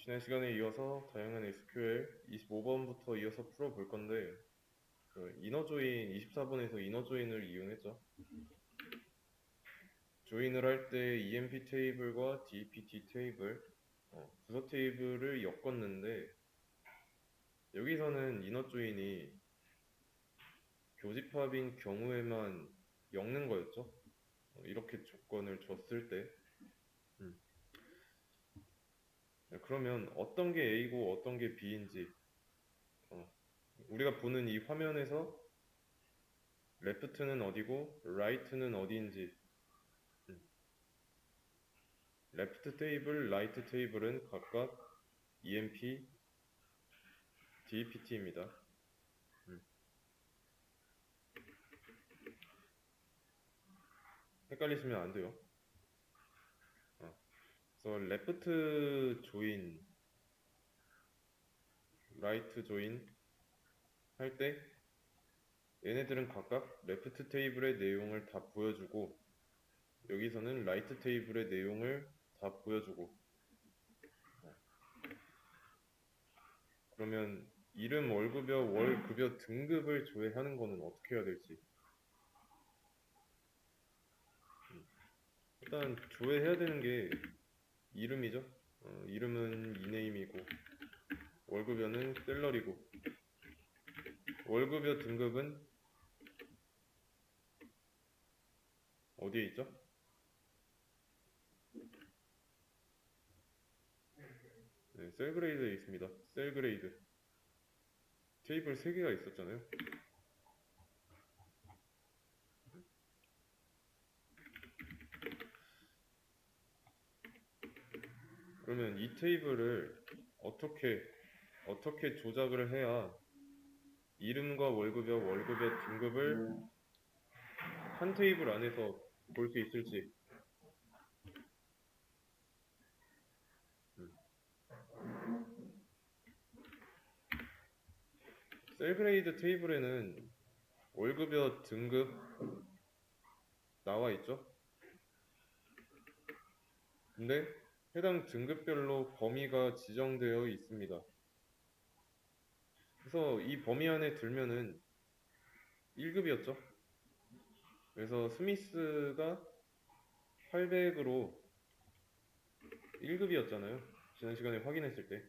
지난 시간에 이어서 다양한 SQL 25번부터 이어서 풀어볼 건데, 이너조인 24번에서 이너조인을 이용했죠. 조인을 할 때 EMP 테이블과 DPT 테이블, 부서 테이블을 엮었는데, 여기서는 이너조인이 교집합인 경우에만 엮는 거였죠. 이렇게 조건을 줬을 때. 음. 그러면 어떤 게 A고 어떤 게 B인지, 우리가 보는 이 화면에서 레프트는 어디고 라이트는 어디인지, 레프트 테이블, 라이트 테이블은 각각 EMP, DPT입니다. 헷갈리시면 안 돼요. 그래서 레프트 조인, 라이트 조인 할 때 얘네들은 각각 레프트 테이블의 내용을 다 보여주고 여기서는 라이트 테이블의 내용을 다 보여주고 그러면 이름, 월급여, 월급여 등급을 조회하는 거는 어떻게 해야 될지 일단 조회해야 되는 게 이름이죠. 이름은 이네임이고 월급여는 셀러리고 월급여 등급은 어디에 있죠? 네, 셀그레이드에 있습니다. 셀그레이드 테이블 3개가 있었잖아요. 그러면 이 테이블을 어떻게 조작을 해야 이름과 월급여, 월급의 등급을 한 테이블 안에서 볼 수 있을지. 음. 셀그레이드 테이블에는 월급여 등급 나와 있죠. 근데 해당 등급별로 범위가 지정되어 있습니다. 그래서 이 범위 안에 들면은 1급이었죠. 그래서 스미스가 800으로 1급이었잖아요. 지난 시간에 확인했을 때.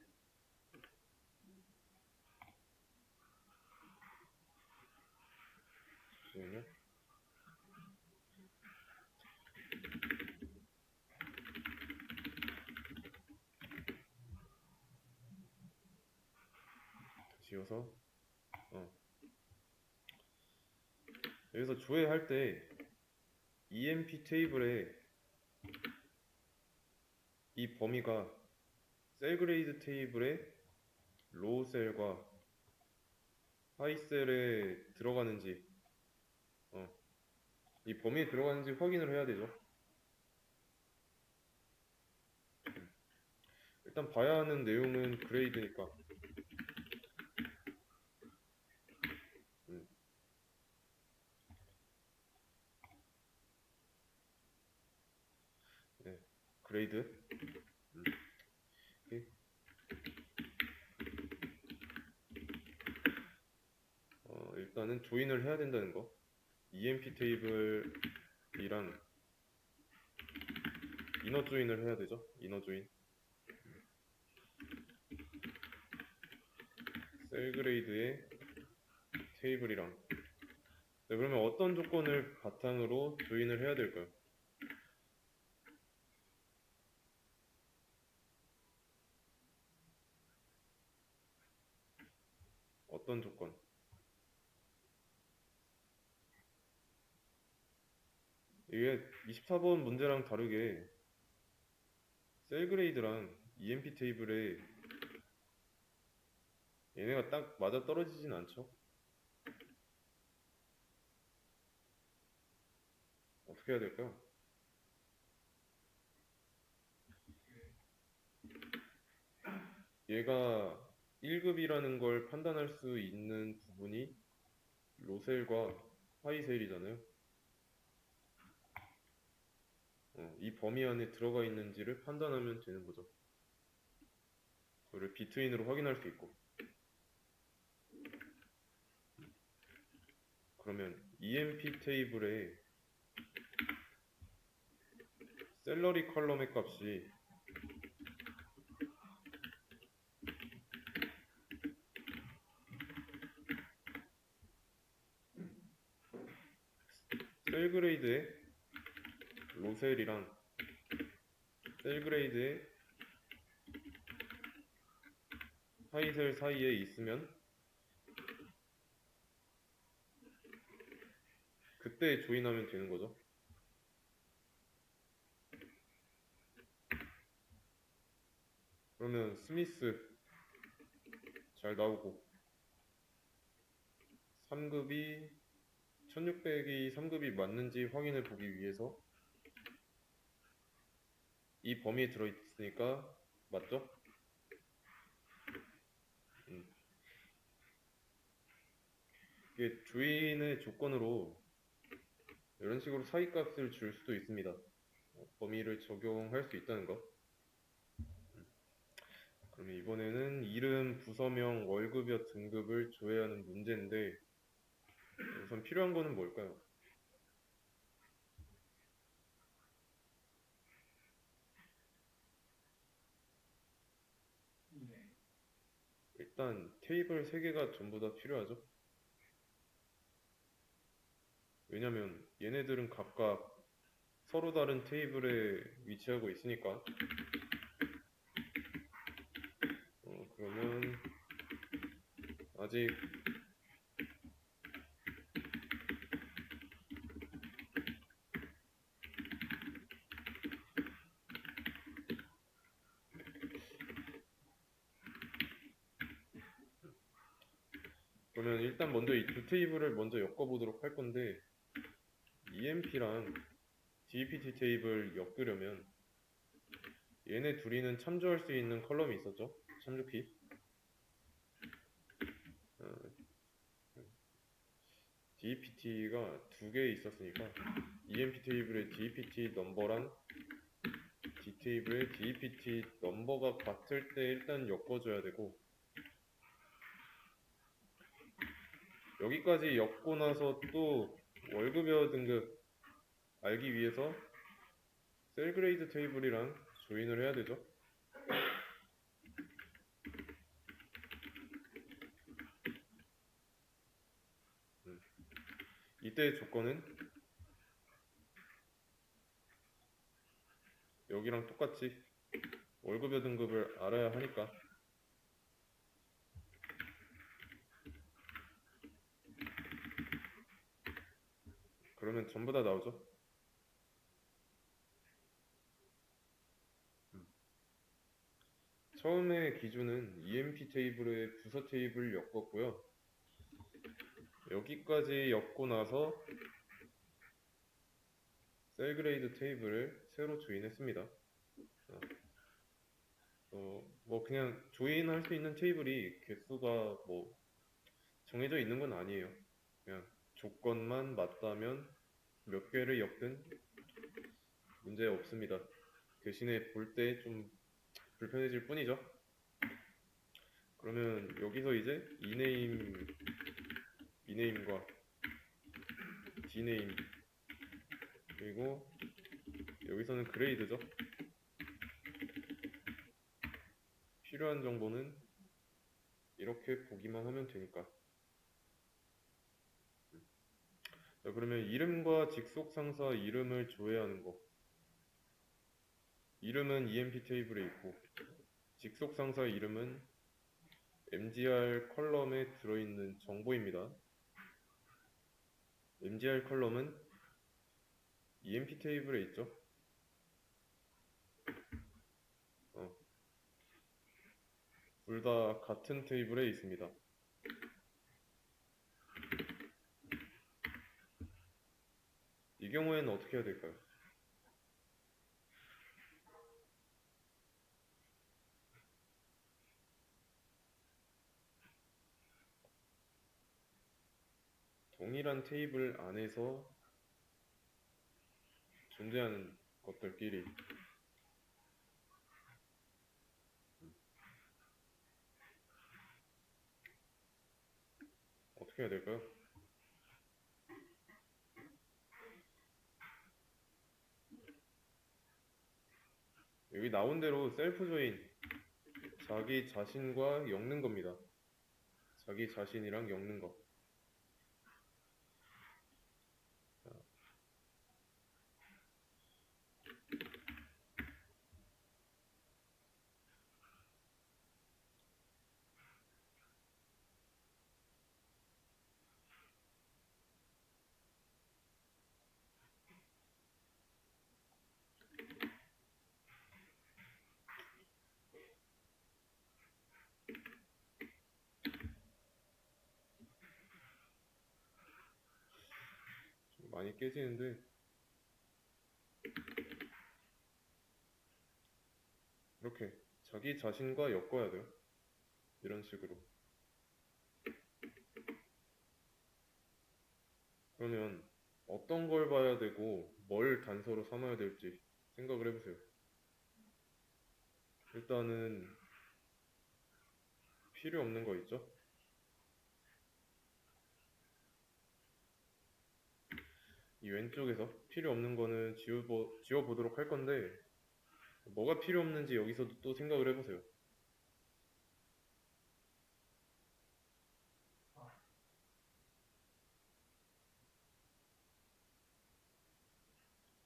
잠시만요. 지워서 여기서 조회할 때 EMP 테이블에 이 범위가 셀그레이드 테이블의 로우 셀과 하이 셀에 들어가는지 이 범위에 들어가는지 확인을 해야 되죠. 일단 봐야 하는 내용은 그레이드니까 음, 네, 그레이드 오케이. 일단은 조인을 해야 된다는 거 EMP 테이블이랑 이너 조인을 해야 되죠. 이너 조인 셀그레이드의 테이블이랑 네, 그러면 어떤 조건을 바탕으로 조인을 해야 될까요? 어떤 조건? 이게 24번 문제랑 다르게 셀그레이드랑 EMP 테이블에 얘네가 딱 맞아 떨어지진 않죠. 어떻게 해야 될까요? 얘가 1급이라는 걸 판단할 수 있는 부분이 로셀과 하이셀이잖아요. 이 범위 안에 들어가 있는지를 판단하면 되는 거죠. 이거를 비트윈으로 확인할 수 있고. 그러면 EMP 테이블에 셀러리 컬럼의 값이 셀그레이드의 로셀이랑 셀그레이드의 하이셀 사이에 있으면 그때 조인하면 되는 거죠. 그러면 스미스 잘 나오고 3급이 1600이 3급이 맞는지 확인해 보기 위해서 이 범위에 들어있으니까 맞죠? 이게 조인의 조건으로 이런 식으로 사이값을 줄 수도 있습니다. 범위를 적용할 수 있다는 거. 그러면 이번에는 이름, 부서명, 월급여 등급을 조회하는 문제인데 우선 필요한 거는 뭘까요? 일단 테이블 3개가 전부 다 필요하죠. 왜냐면 얘네들은 각각 서로 다른 테이블에 위치하고 있으니까. 그러면 아직 그러면 일단 먼저 이 두 테이블을 먼저 엮어보도록 할 건데 EMP랑 DPT 테이블 엮으려면 얘네 둘이는 참조할 수 있는 컬럼이 있었죠? 참조키. DPT가 2개 있었으니까 EMP 테이블의 DPT 넘버랑 D 테이블의 DPT 넘버가 같을 때 일단 엮어줘야 되고 여기까지 엮고 나서 또 월급여 등급 알기 위해서 셀그레이드 테이블이랑 조인을 해야 되죠. 이때의 조건은 여기랑 똑같이 월급여 등급을 알아야 하니까 그러면 전부 다 나오죠. 처음에 기준은 EMP 테이블에 부서 테이블 엮었고요. 여기까지 엮고 나서 셀그레이드 테이블을 새로 조인했습니다. 뭐 그냥 조인할 수 있는 테이블이 개수가 뭐 정해져 있는 건 아니에요. 그냥 조건만 맞다면 몇 개를 엮든 문제 없습니다. 대신에 볼 때 좀 불편해질 뿐이죠. 그러면 여기서 이제 이네임과 디네임 그리고 여기서는 그레이드죠. 필요한 정보는 이렇게 보기만 하면 되니까. 자, 그러면 이름과 직속 상사 이름을 조회하는 거. 이름은 EMP 테이블에 있고 직속 상사 이름은 MGR 컬럼에 들어있는 정보입니다. MGR 컬럼은 EMP 테이블에 있죠. 둘 다 같은 테이블에 있습니다. 이 경우에는 어떻게 해야 될까요? 동일한 테이블 안에서 존재하는 것들끼리 어떻게 해야 될까요? 여기 나온 대로 셀프 조인, 자기 자신과 엮는 겁니다. 자기 자신이랑 엮는 거. 좀 많이 깨지는데, 이렇게 자기 자신과 엮어야 돼요. 이런 식으로. 그러면 어떤 걸 봐야 되고 뭘 단서로 삼아야 될지 생각을 해보세요. 일단은 필요 없는 거 있죠? 이 왼쪽에서 필요 없는 거는 지워보도록 할 건데, 뭐가 필요 없는지 여기서도 또 생각을 해보세요.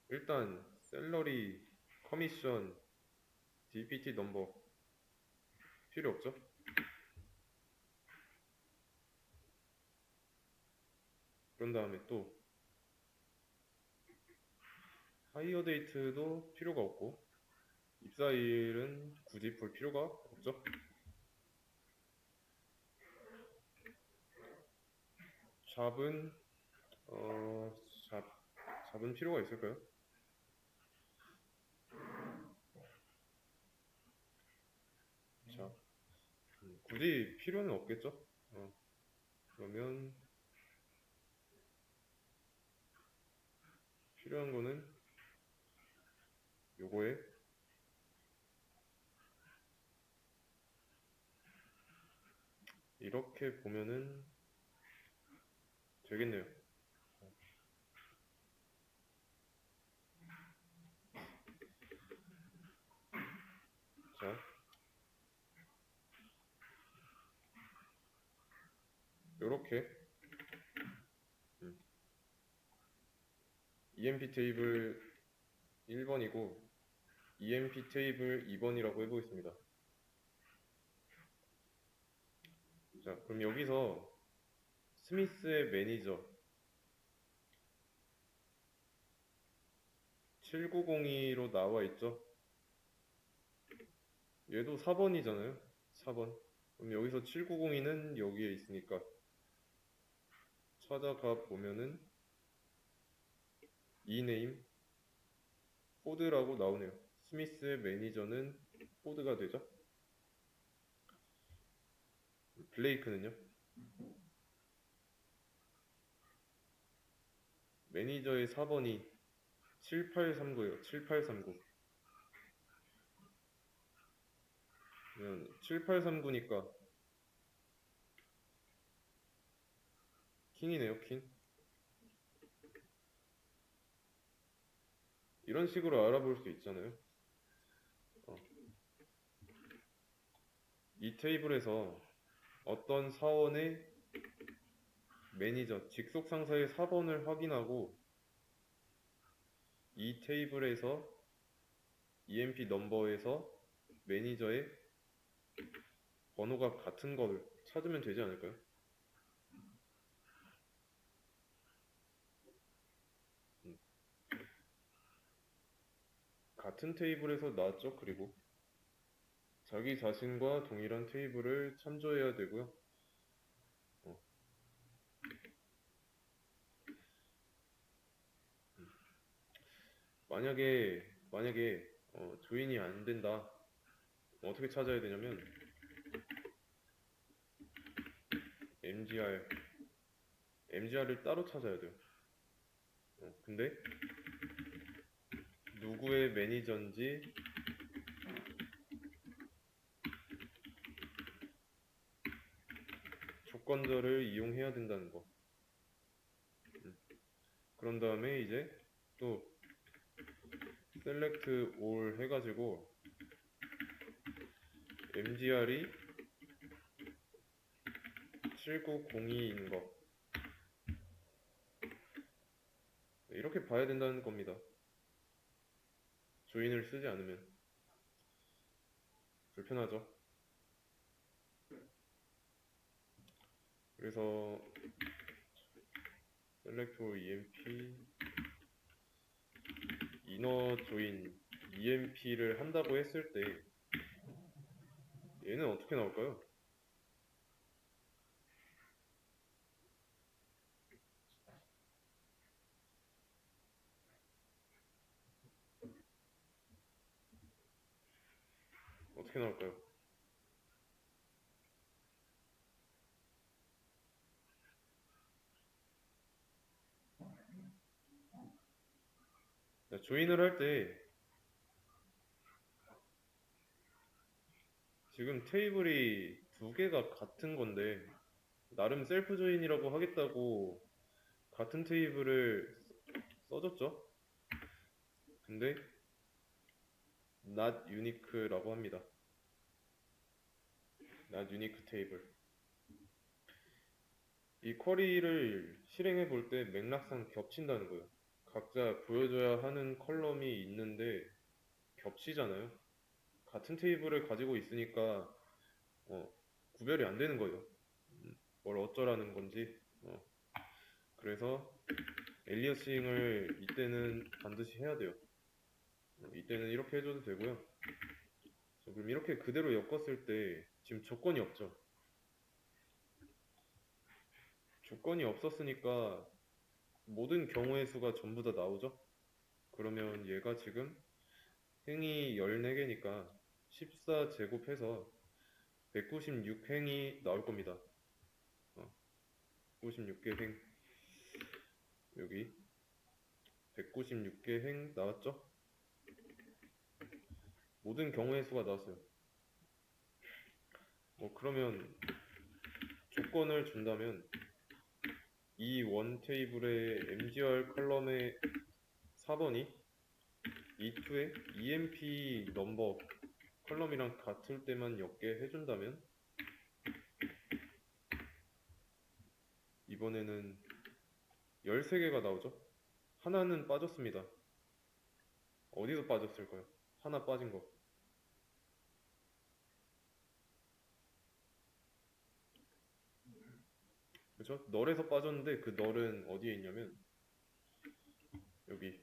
일단 셀러리, 커미션, DPT 넘버 필요 없죠? 그런 다음에 또 하이어 데이트도 필요가 없고, 입사일은 굳이 볼 필요가 없죠? 잡은 어, 잡, 잡은 필요가 있을까요? 자, 굳이 필요는 없겠죠? 그러면 필요한 거는 요거에 이렇게 보면은 되겠네요. 자, 요렇게 EMP 테이블 1번이고 EMP 테이블 2번이라고 해보겠습니다. 자, 그럼 여기서 스미스의 매니저 7902로 나와 있죠? 얘도 4번이잖아요. 4번. 그럼 여기서 7902는 여기에 있으니까 찾아가 보면은 이네임 포드라고 나오네요. 스미스의 매니저는 포드가 되죠. 블레이크는요? 매니저의 4번이 7839예요. 7839. 그러면 7839니까 킹이네요, 킹. 이런 식으로 알아볼 수 있잖아요. 이 테이블에서 어떤 사원의 매니저, 직속 상사의 4번을 확인하고 이 테이블에서 EMP 넘버에서 매니저의 번호가 같은 걸 찾으면 되지 않을까요? 같은 테이블에서 나왔죠. 그리고 자기 자신과 동일한 테이블을 참조해야 되고요. 만약에 조인이 안 된다. 어떻게 찾아야 되냐면 MGR을 따로 찾아야 돼요. 근데 누구의 매니저인지 조건절을 이용해야 된다는 거. 그런 다음에 이제 또 select all 해가지고 mgr이 7902인 거 이렇게 봐야 된다는 겁니다. 조인을 쓰지 않으면 불편하죠. 그래서 select all emp inner join emp를 한다고 했을 때 얘는 어떻게 나올까요? 어떻게 나올까요? 조인을 할 때 지금 테이블이 두 개가 같은 건데 나름 셀프 조인이라고 하겠다고 같은 테이블을 써줬죠. 근데 not unique라고 합니다. not unique table. 이 쿼리를 실행해 볼 때 맥락상 겹친다는 거예요. 각자 보여줘야 하는 컬럼이 있는데 겹치잖아요. 같은 테이블을 가지고 있으니까 구별이 안 되는 거예요. 뭘 어쩌라는 건지. 그래서 엘리어싱을 이때는 반드시 해야 돼요. 이때는 이렇게 해줘도 되고요. 그럼 이렇게 그대로 엮었을 때 지금 조건이 없죠. 조건이 없었으니까 모든 경우의 수가 전부 다 나오죠. 그러면 얘가 지금 행이 14개니까 14 제곱해서 196 행이 나올 겁니다. 196개 행 여기 196개 행 나왔죠? 모든 경우의 수가 나왔어요. 그러면 조건을 준다면 이 원 테이블의 mgr 컬럼의 4번이 E2의 emp 넘버 컬럼이랑 같을 때만 엮게 해준다면 이번에는 13개가 나오죠? 하나는 빠졌습니다. 어디서 빠졌을까요? 하나 빠진 거. 그죠? 널에서 빠졌는데 그 널은 어디에 있냐면 여기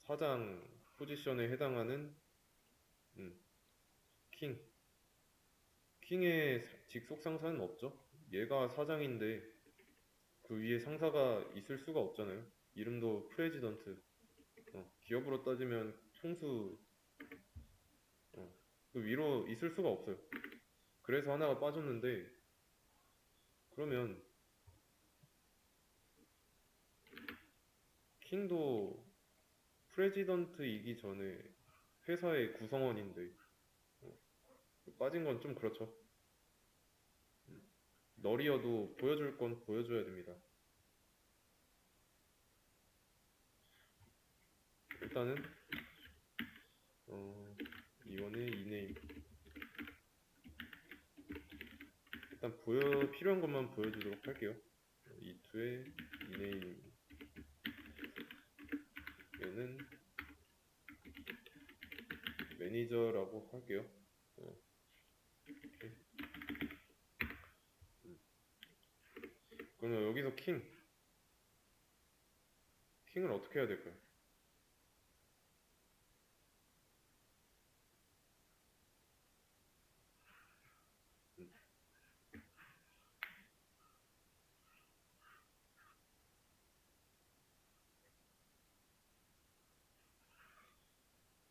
사장 포지션에 해당하는 킹. 킹의 직속 상사는 없죠? 얘가 사장인데 그 위에 상사가 있을 수가 없잖아요. 이름도 프레지던트. 기업으로 따지면 총수. 그 위로 있을 수가 없어요. 그래서 하나가 빠졌는데 그러면 킹도 프레지던트이기 전에 회사의 구성원인데 빠진 건 좀 그렇죠. 널이어도 보여줄 건 보여줘야 됩니다. 일단은 이번에 이네임 일단 필요한 것만 보여주도록 할게요. E2의 이네임 얘는 매니저라고 할게요. 그러면 여기서 킹을 어떻게 해야 될까요?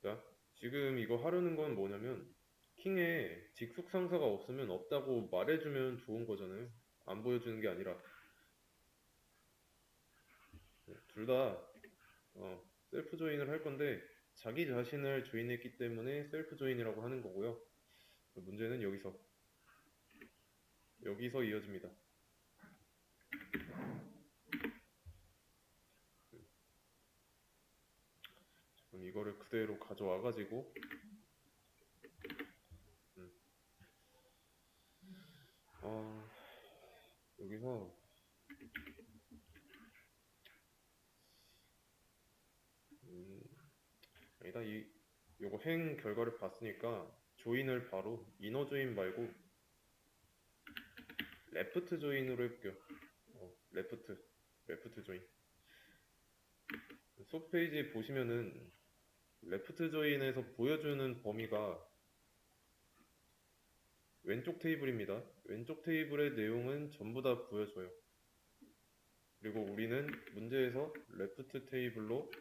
자, 지금 이거 하려는 건 뭐냐면 킹에 직속 상사가 없으면 없다고 말해주면 좋은 거잖아요. 안 보여주는 게 아니라 둘 다 셀프 조인을 할 건데 자기 자신을 조인했기 때문에 셀프 조인이라고 하는 거고요. 문제는 여기서 이어집니다. 그럼 이거를 그대로 가져와 가지고 여기서 아니다, 요거 행 결과를 봤으니까 조인을 바로 이너 조인 말고 레프트 조인으로 해볼게요. 레프트 조인. 소스 페이지 보시면은 레프트 조인에서 보여주는 범위가 왼쪽 테이블입니다. 왼쪽 테이블의 내용은 전부 다 보여줘요. 그리고 우리는 문제에서 레프트 테이블로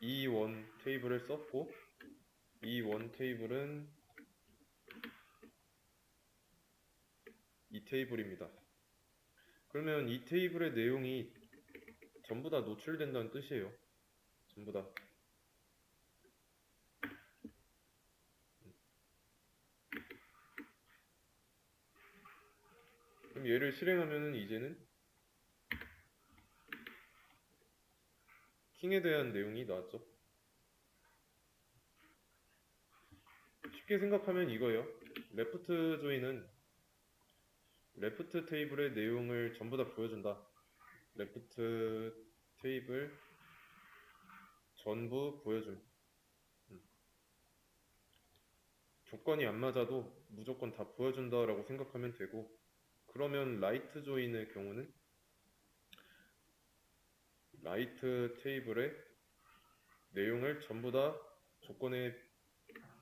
E1 테이블을 썼고, E1 테이블은 이 테이블입니다. 그러면 이 테이블의 내용이 전부 다 노출된다는 뜻이에요. 전부 다. 그럼 얘를 실행하면은 이제는 킹에 대한 내용이 나왔죠. 쉽게 생각하면 이거예요. 레프트 조인은 레프트 테이블의 내용을 전부 다 보여준다. 레프트 테이블 전부 보여줌. 조건이 안 맞아도 무조건 다 보여준다라고 생각하면 되고, 그러면 라이트 조인의 경우는 라이트 테이블의 내용을 전부 다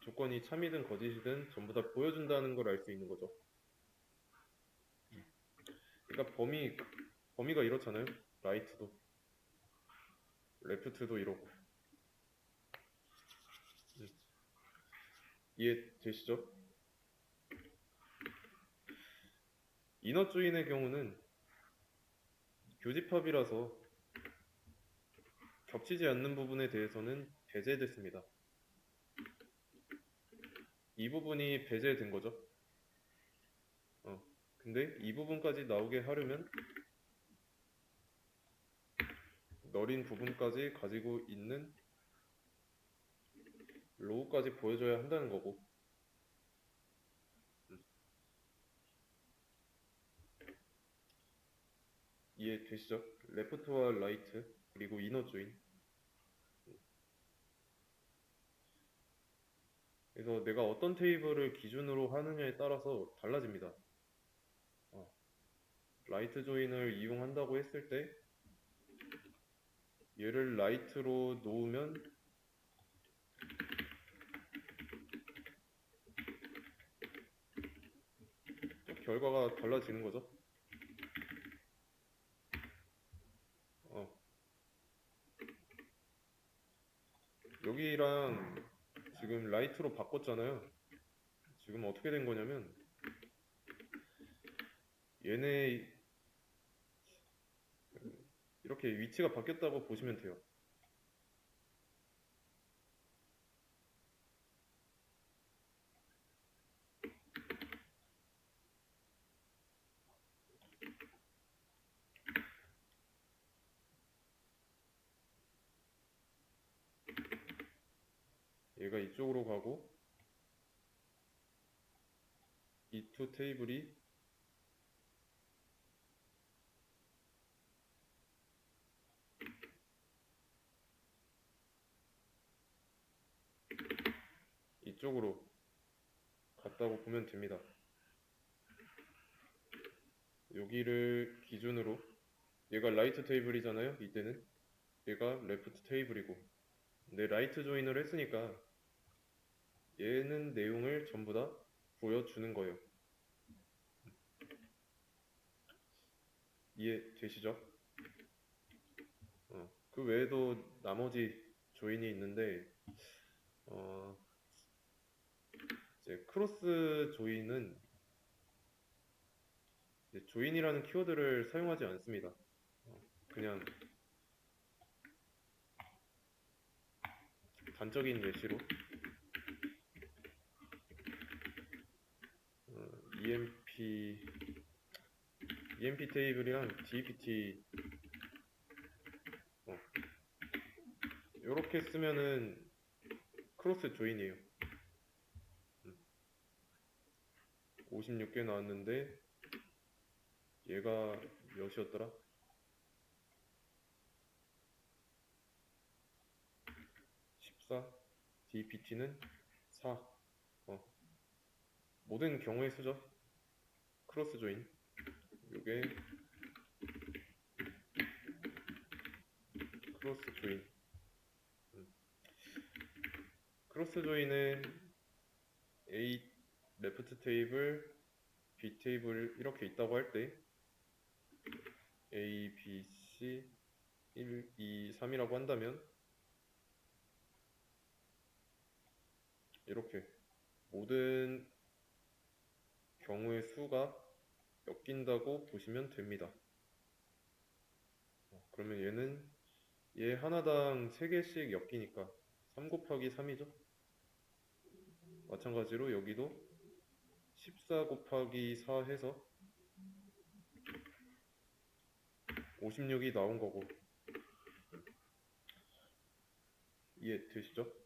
조건이 참이든 거짓이든 전부 다 보여준다는 걸 알 수 있는 거죠. 그러니까 범위가 이렇잖아요. 라이트도 레프트도 이렇고. 이해되시죠? 이너 조인의 경우는 교집합이라서 겹치지 않는 부분에 대해서는 배제됐습니다. 이 부분이 배제된 거죠. 근데 이 부분까지 나오게 하려면 너린 부분까지 가지고 있는 로우까지 보여줘야 한다는 거고. 이해되시죠? 레프트와 라이트 그리고 이너 조인. 그래서 내가 어떤 테이블을 기준으로 하느냐에 따라서 달라집니다. 라이트 조인을 이용한다고 했을 때 얘를 라이트로 놓으면 또 결과가 달라지는 거죠. 여기랑 지금 라이트로 바꿨잖아요. 지금 어떻게 된 거냐면 얘네 이렇게 위치가 바뀌었다고 보시면 돼요. 얘가 이쪽으로 가고 이 두 테이블이 이쪽으로 갔다고 보면 됩니다. 여기를 기준으로 얘가 라이트 테이블이잖아요. 이때는 얘가 레프트 테이블이고, 근데 라이트 조인을 했으니까 얘는 내용을 전부 다 보여주는 거예요. 이해되시죠? 그 외에도 나머지 조인이 있는데 이제 크로스 조인은 이제 조인이라는 키워드를 사용하지 않습니다. 그냥 단적인 예시로 EMP 테이블이랑 DPT 이렇게 쓰면은 크로스 조인이에요. 56개 나왔는데 얘가 몇이었더라? 14. dpt는 4. 모든 경우의 수죠. 크로스 조인. 요게 크로스 조인. 크로스 조인은 A 레프트 테이블, B 테이블 이렇게 있다고 할 때 A, B, C 1, 2, 3이라고 한다면 이렇게 모든 경우의 수가 엮인다고 보시면 됩니다. 그러면 얘는 얘 하나당 3개씩 엮이니까 3 곱하기 3이죠. 마찬가지로 여기도 14 곱하기 4 해서 56이 나온 거고 이해되시죠?